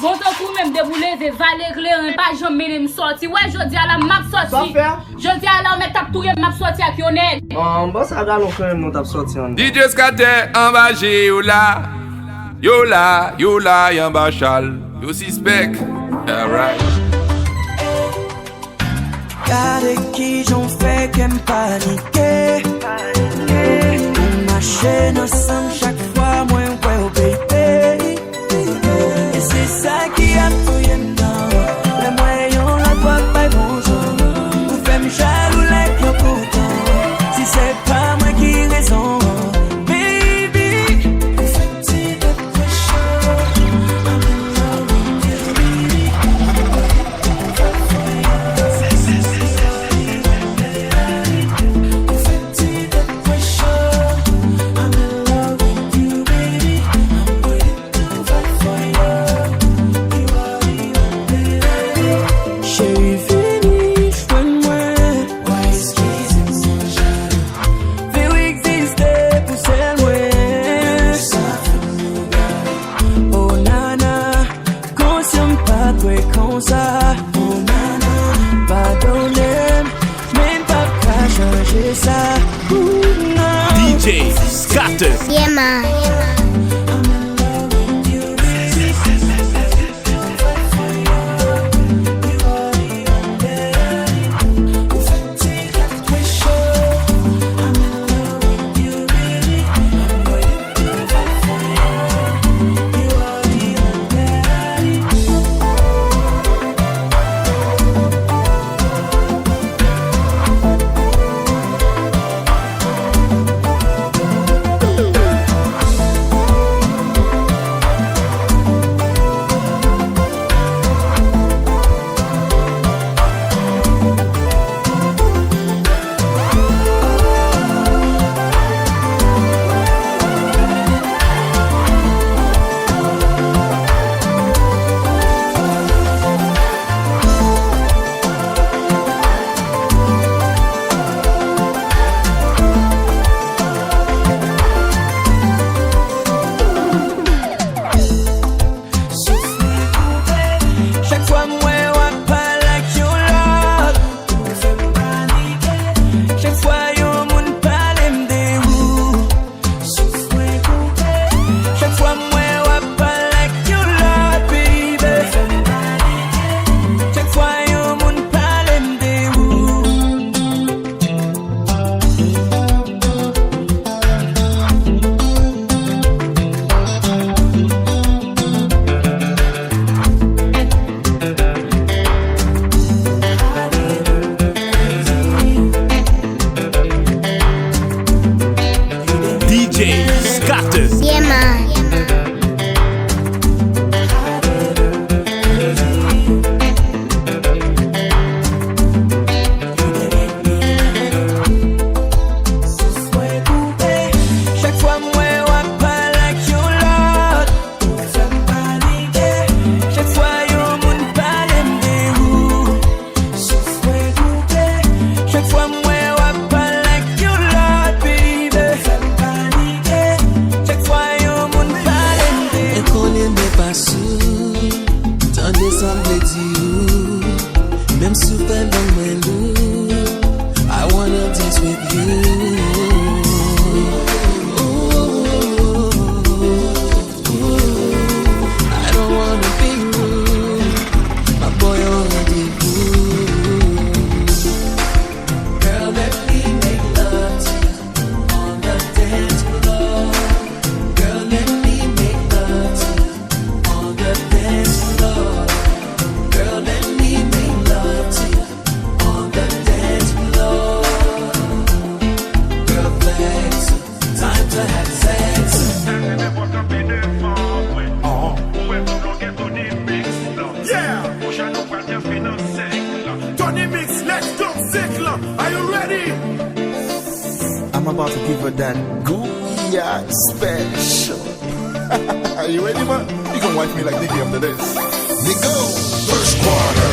Bon temps pour même débouler des valets clairs pas jamais me sorti. Ouais, je dis à la map sorti. Je dis à la map tap touyer map sorti avec Yonel. Bon ça galon quand même nous tap sorti on. DJ Scarter en bas yo là. Yo là, y'en bas chal. Yo suspect. Alright. Gade qui j'en fais qu'aime paniquer. On marche ensemble chaque fois moi ouais au baby. Et c'est ça qui a fouillé dedans. Les moyens la voix pas bonjour. Vous faites me jaloux like yo pourtant. Si c'est pas moi qui raison. DJ Scarter. Yeah, man. Scarter. Yeah, man. I'm about to give her that Gooya special. Are you ready, man? You can wipe me like Nicky after this. Nico, first quarter.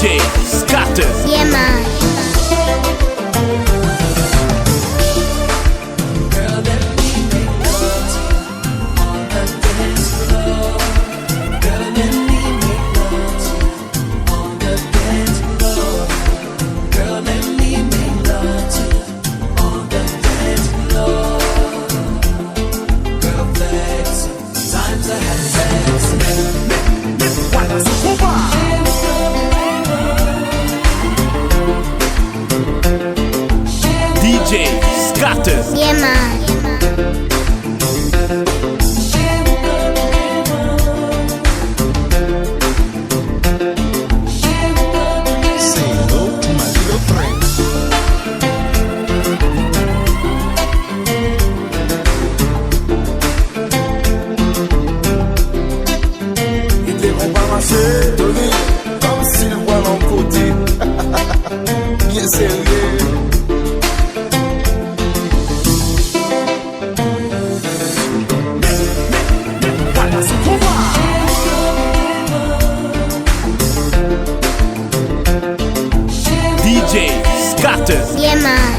DJ Scarter. Yeah, man. DJ Scarter. Yeah, man. Say hello to my little friend. Ils devront pas marcher, Tony, comme s'ils voient l'en côté. Bien sérieux. DJ Scarter. Yeah, man.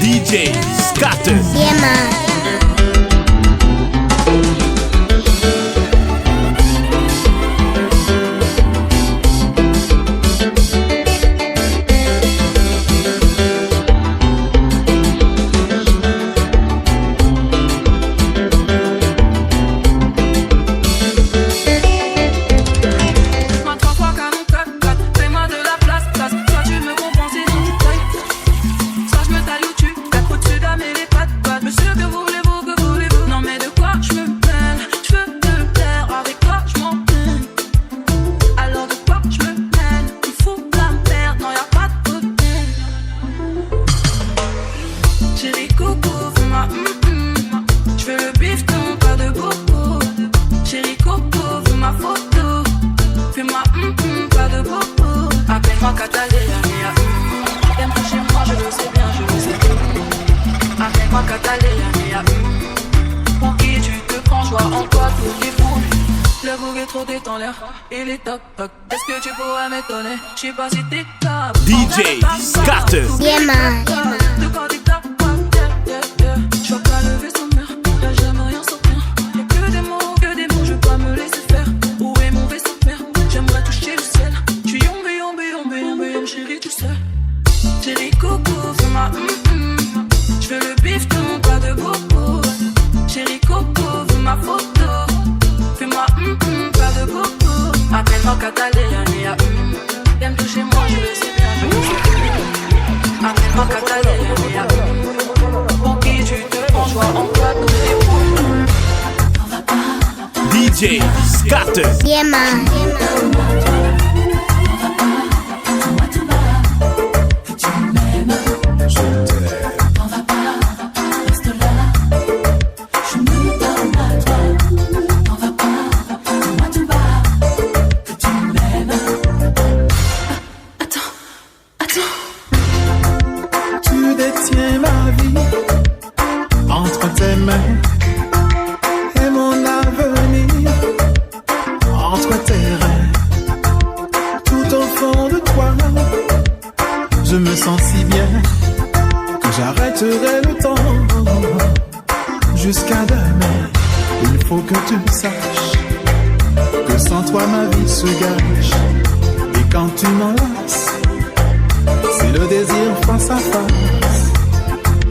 DJ Scarter. Yeah, man. Pour qui tu te prends, joie en toi, tout est fou. Le bouc est trop détend l'air, il est toc toc. Est-ce que tu pourrais m'étonner? Je sais pas si t'es top. DJ Scarter. Yeah, man. De quand t'es top, je vois pas lever son mur, y'a jamais rien sans rien. Y'a que des mots, je veux pas me laisser faire. Où est mon vaisseau mère? J'aimerais toucher le ciel. Tu yombe, chérie, tu sais. Chérie, coco, fais-moi je veux le bifton, pas de bobo. Chérie, coco, veux ma photo. Fais-moi pas de bobo. Appelle-moi Cataléa, T'aimes toucher moi, je le sais bien, je le sais bien. Appelle-moi Cataléa, Pour qui tu te prends, joie en toi, tous les points. DJ Scarter. Yeah, man. Et mon avenir entre tes reins. Je me sens si bien que j'arrêterai le temps. Jusqu'à demain, il faut que tu saches que sans toi ma vie se gâche. Et quand tu m'enlaces, c'est le désir face à face.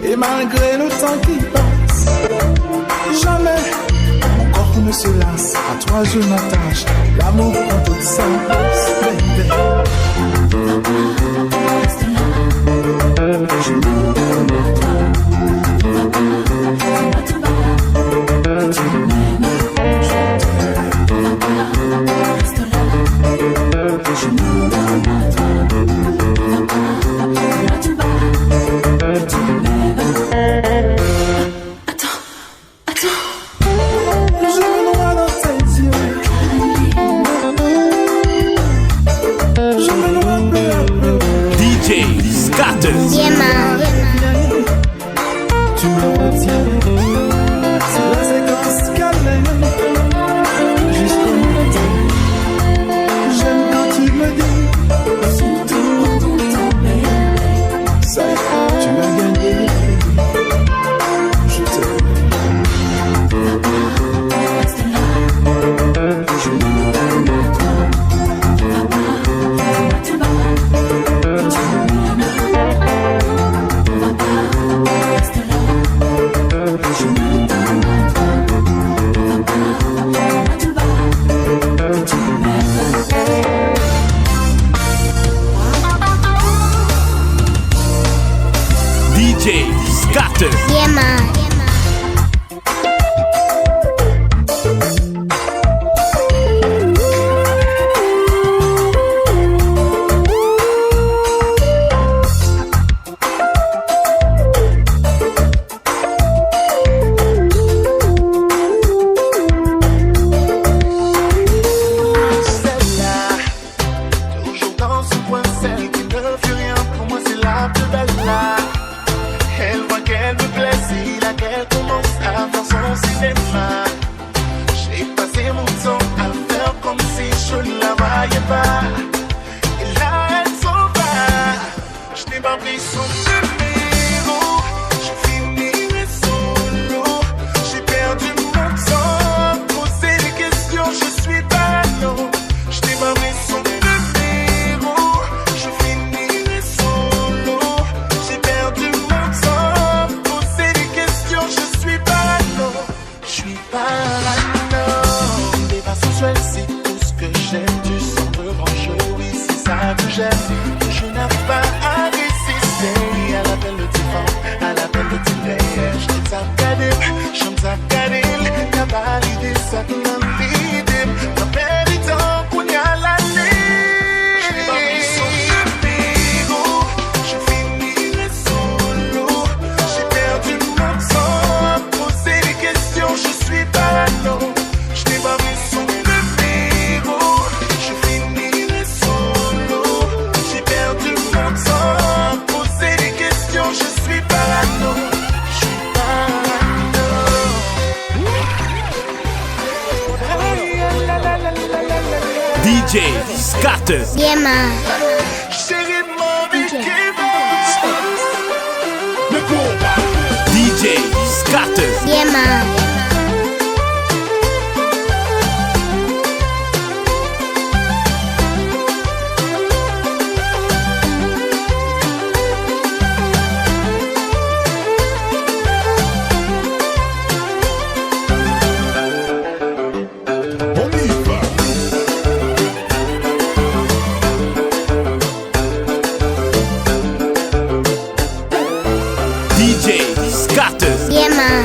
Et malgré le temps qui passe, jamais mon corps ne se lasse. À toi je m'attache, l'amour prend tout sens, baby. Scarter. Yeah, man. Tu me retiens, c'est la séquence calme jusqu'au matin. J'aime quand tu me dis ça y est, tu as gagné. Je t'aime. DJ Scarter. Yeah, man. DJ Scarter. Yeah, man. DJ Scarter. Yeah, man. DJ Scarter. Yeah, man.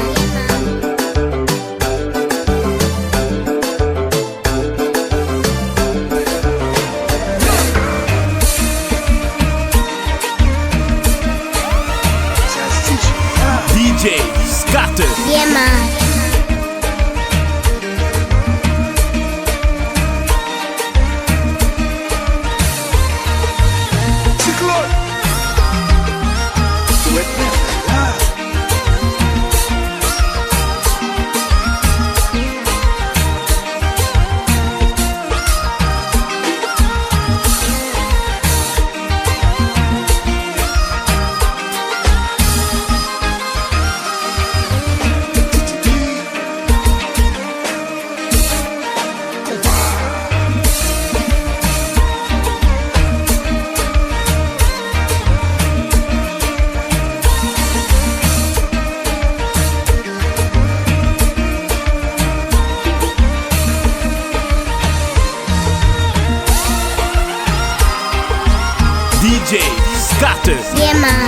Scarter. Yeah, man.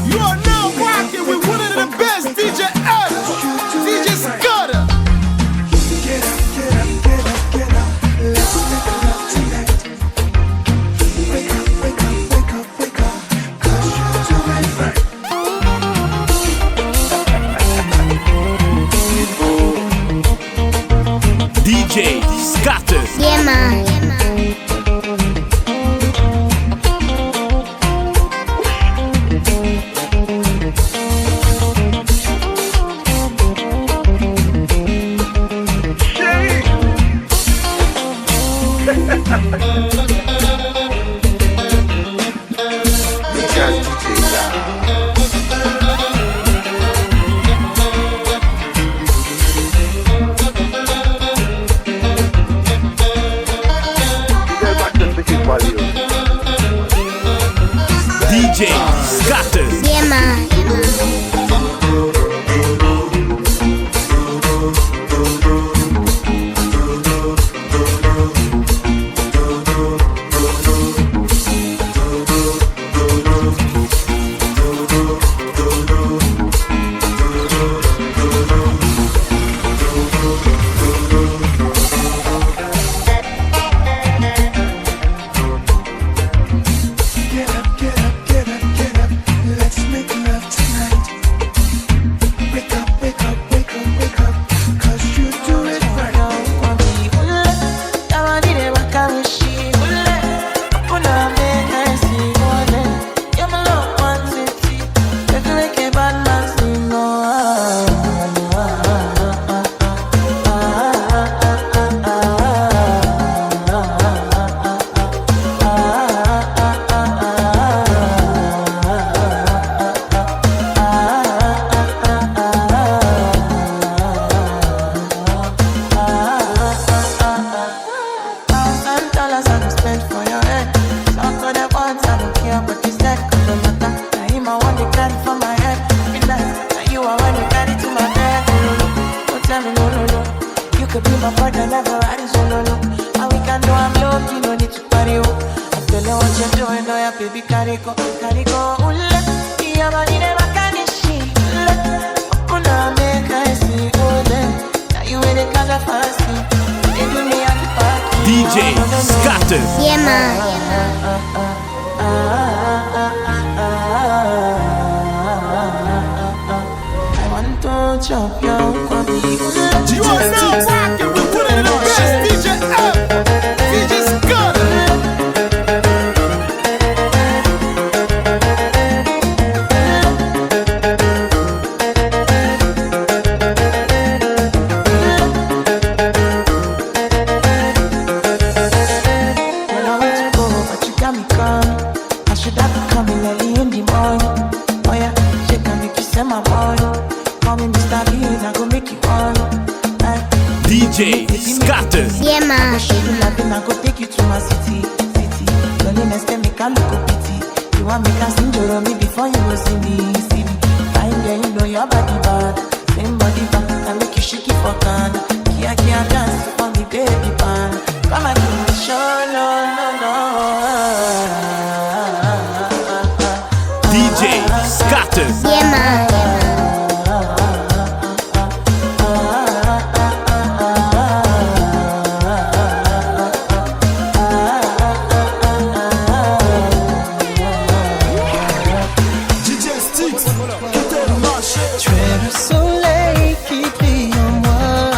You are now rocking with one of the best DJ ever, DJ Scarter. Get up, get up, get up, get up. Let's make love tonight. Wake up, wake up, wake up, wake up. 'Cause you're doing right. DJ Scarter. Yeah, man. DJ Scarter. Yeah, man. Get up, get up, get up, get up. Let's make love tonight. Wake up, wake up, wake up, wake up. 'Cause you do it right. Could be my partner, never riding solo. And we can do I'm low, you no need to party. I feel like what you're doing, no, yeah, baby, carry go, ule. Yeah, man, you never can see. Open up, make I see, ule. Now you in the color fancy. They do me at the party. DJ Scarter. Yeah, man. I want to chop your body. You are now rocking with one of the best DJ ever, DJ Scarter. Well, I want to go, but you got me coming. I should have been coming early in the morning. Oh yeah, she can make you send my money. Call me Mr. Bean, I go make you on. DJ Scarter. Yeah, man. I show you loving, I go take you to my city. Loneliness can make a look pity. You want me to sing to me before you go see me. Fine girl, you know your body bad. Same body bad, I make you shake it for Ghana. Kia dance for me, baby pan. Come and give me show, no. DJ Scarter. Yeah, man. Tu es le soleil qui brille en moi.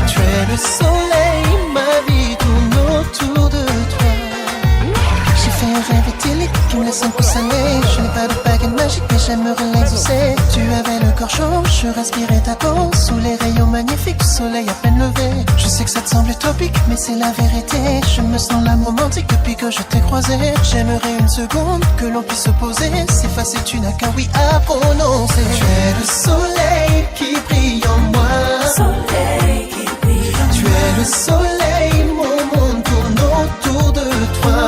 Tu es le soleil, ma vie tourne autour de toi. J'ai fait un rêve idyllique qui me laisse un peu salé. Je n'ai pas de baguette magique mais j'aimerais l'exaucer. Tu avais le corps chaud, je respirais ta peau. Sous les rayons magnifiques du soleil à peine levé. Je sais que ça te semble utopique mais c'est la vérité. Je me sens l'âme romantique depuis que je t'ai croisé. J'aimerais une seconde que l'on puisse se poser. C'est facile, tu n'as qu'un oui à prononcer. Tu es le soleil qui brille en moi. Tu es soleil, mon monde tourne autour de toi.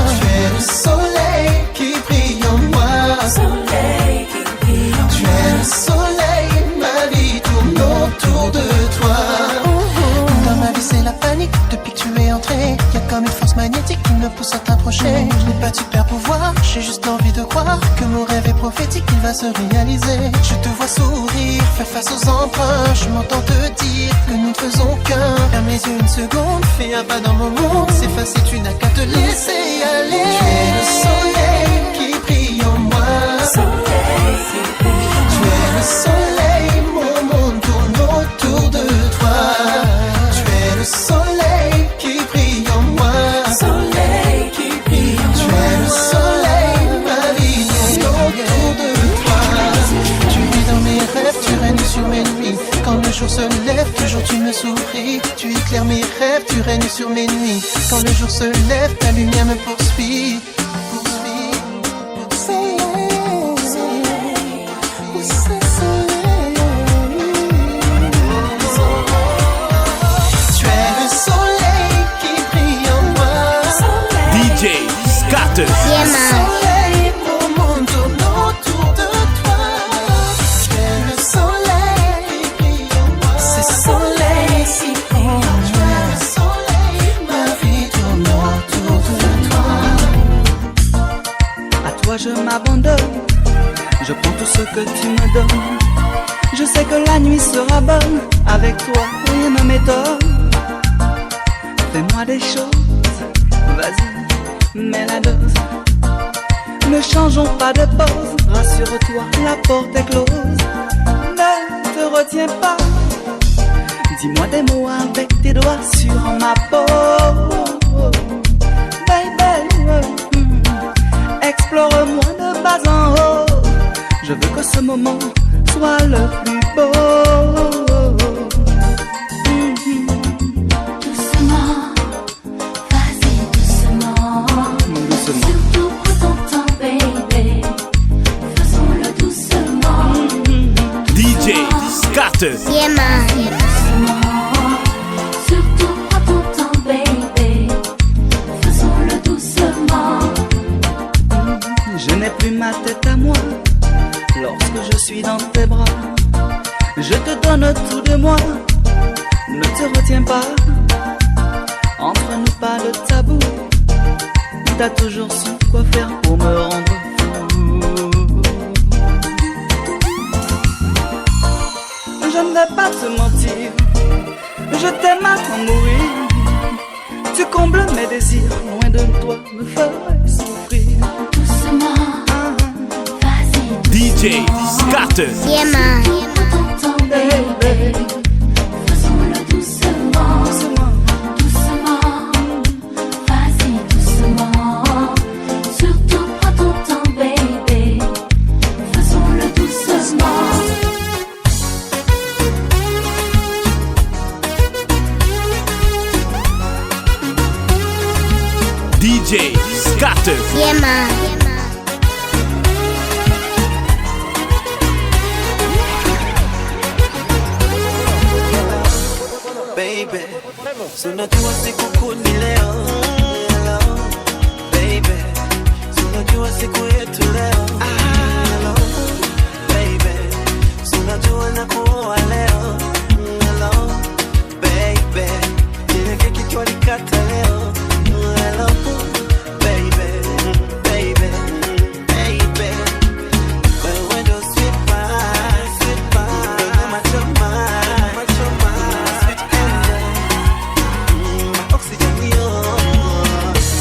Tu es le soleil qui brille en moi. Tu es le soleil, ma vie tourne autour de toi. Dans ma vie c'est la panique, depuis que tu es entré. Y'a comme une force magnétique qui me pousse à t'approcher. Je n'ai pas de super pouvoir, j'ai juste envie de croire que mon rêve est prophétique, il va se réaliser. Je te vois sourire, fais face aux emprunts. Je m'entends te dire que nous ne faisons qu'un. Ferme les yeux une seconde, fais un pas dans mon monde. C'est facile, tu n'as qu'à te laisser aller. Tu es le soleil qui brille en moi. Tu es le soleil, mon monde tourne autour de toi. Tu es le soleil qui brille en moi. Tu es le soleil, ma vie tourne autour de toi. Tu vis dans mes rêves, tu règnes sur mes nuits. Quand le jour se lève, toujours tu me souris. Tu éclaires mes rêves, tu règnes sur mes nuits. Quand le jour se lève, ta lumière me poursuit. DJ Scarter. Yeah, man. Soleil, mon monde tourne autour de toi. Tu es le soleil qui brille en moi. C'est soleil si bon. Tu es le soleil, ma vie tourne autour de toi. À toi je m'abandonne, je prends tout ce que tu me donnes. Je sais que la nuit sera bonne, avec toi rien ne m'étonne. Fais-moi des choses, vas-y, mets la dose. Ne changeons pas de pose, rassure-toi, la porte est close. Ne te retiens pas, dis-moi des mots avec tes doigts sur ma peau. Baby, explore-moi de bas en haut. Je veux que ce moment soit le plus beau. Surtout prends ton temps, baby. Faisons-le doucement. DJ Scarter. Yeah, man. Surtout prends ton temps, baby. Faisons-le doucement. Je n'ai plus ma tête à moi lorsque je suis dans tes bras. Je te donne tout de moi, ne te retiens pas. Entre nous pas de tabou, t'as toujours su quoi faire pour me rendre fou. Je ne vais pas te mentir, je t'aime à t'en mourir. Tu combles mes désirs, loin de toi me ferais souffrir. Doucement, vas-y. DJ Scarter. Yeah, man. Prends ton temps, baby. Faisons-le doucement. Doucement, vas-y doucement. Surtout prends ton temps, baby. Faisons-le doucement. DJ Scarter. Yeah, man. Baby, sunajua siku ni leo. Baby, sunajua siku yetu leo. Hello, baby, sunajua nakuoa leo. Hello, baby, ile keki tulikata leo. Hello, baby, baby, baby. Wewe ndo sweet pie, sweet pie. Macho sweet angel, oxygen yo.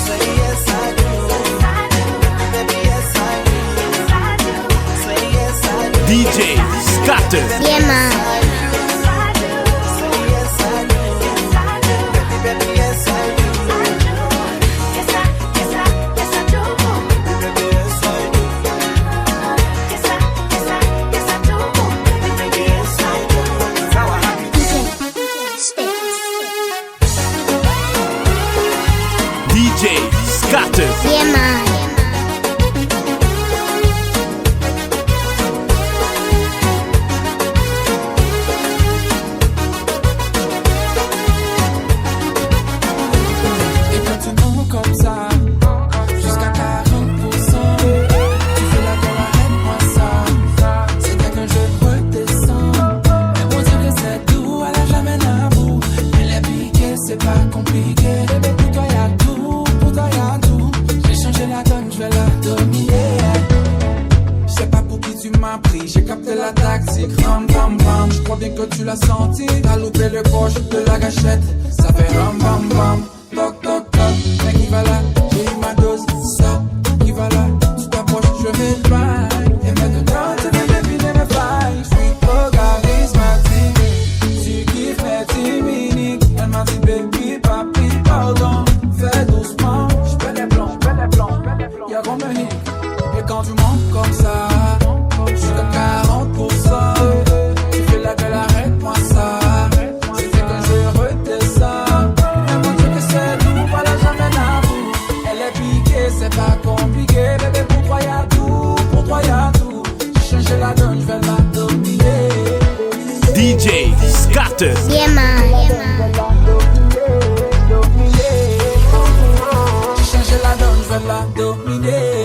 Say yes I do, baby yes I do. Say yes I do. DJ Scarter. Yeah, man. Say yes I do, baby yes I do. Yes I do. Baby yes I do. Yes I do. Baby yes I do. Sawa happy. DJ Scarter. Yeah, man. J'ai capté la tactique, ram bam bam. Je crois bien que tu l'as senti. T'as loupé le coche de la gâchette. Ça fait ram bam bam. Toc toc toc. Mais qui va là? J'ai eu ma dose. Ça, qui va là? Tu t'approches, je m'éloigne. Et maintenant tu veux deviner mes failles. Je suis trop charismatique. Tu kiffes mes timiniques. Elle m'a dit baby, papi, pardon. Fais doucement. J'fais les plans, y'a comme un hic. Et quand tu montes comme ça, j'suis de 40%. Tu fais la gueule, arrête-moi ça. C'est fait que je redescends. Elle m'a dit que c'est tout, voilà jamais d'amour. Elle est piquée, c'est pas compliqué. Bébé, pour toi y'a tout, J'ai changé la donne, j'vais la dominer. DJ Scarter. Yeah, man. J'ai changé la donne, j'vais la dominer.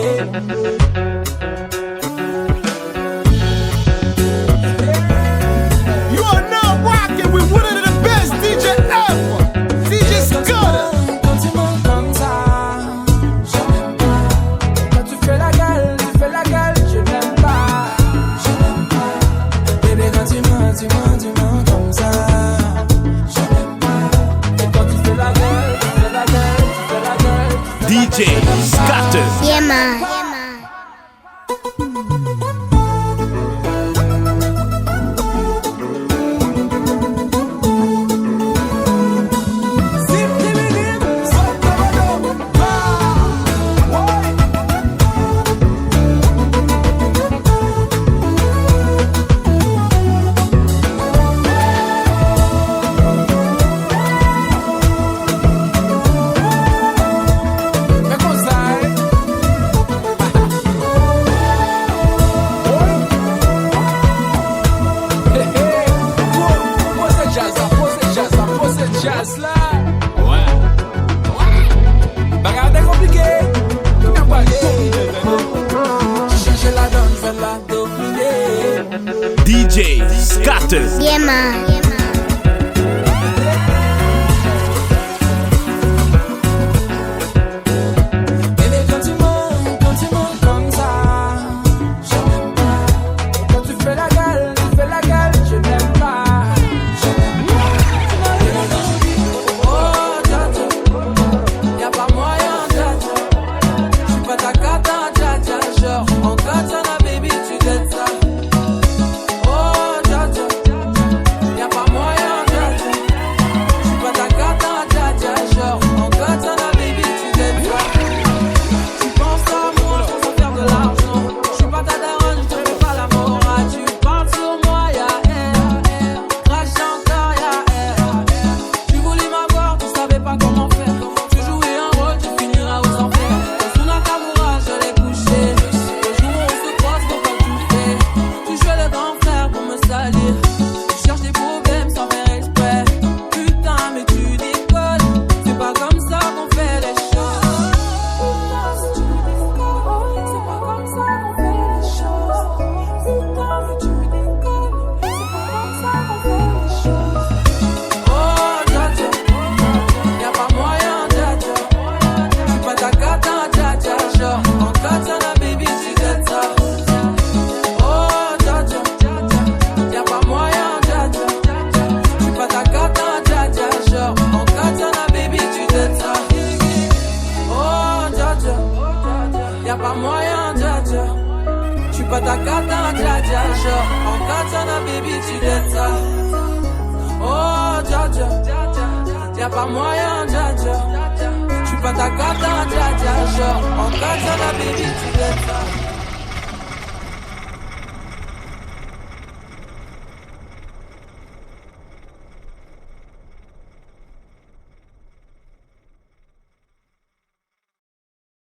You are now rocking with one of the best DJ ever, DJ Scarter. Quand tu montes comme ça, je n'aime pas. Quand tu fais la gueule, je n'aime pas. Bébé, quand tu mens comme ça, je n'aime pas. Et quand tu fais la gueule, DJ Scarter. Yeah, man. jazz là. Ouais. Bagarre compliqué. Tout n'a pas j'ai changé la donne, je vais la dominer. DJ Scarter. Yeah, man. Ta carte dja dja, genre en katana baby tu dettes ça. Oh dja dja, y'a pas moyen dja dja. J'suis pas ta carte dja dja, genre en katana baby tu dettes ça.